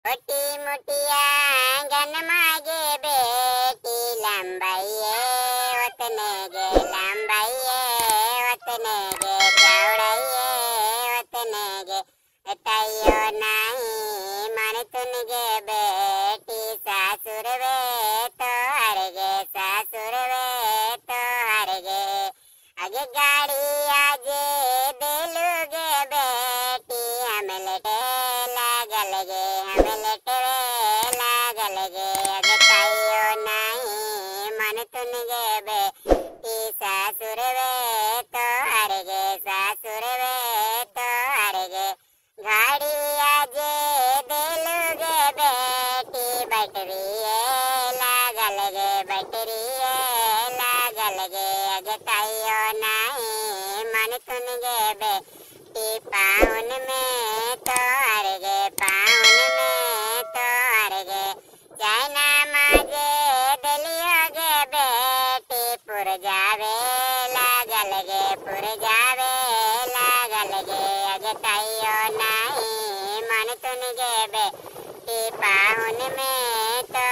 मोटी मोटिया गन मागे बेटी लंबाइये वतने गे लंबाइये वतने गे चौड़ाइये वतने गे ताइयो नहीं मन तुन गे बेटी सासुर वे तो हर गे सासुर वे तो हर गे आगे गाड़ी आजे दिलुगे बेटी हम लटे लागल गे हम लटवे लागल गे आगे ताइयो नहीं मन तुन गे बेटी सासुर वे तो हर गे सासुर वे तो हर गे गाड़ी आजे दिलुगे बेटी बैटरी लागल गे बैटरी लागल गे आगे ताइयो नहीं मन तुन गे बेटी पाउन में तो हर गे पाउन में तो हर गे चाइना माजे दिलियो गे बेटी पुर जावे लागल गे पुर जावे लागल गे आगे ताइयो नहीं मन तुन गे बेटी पाउन में तो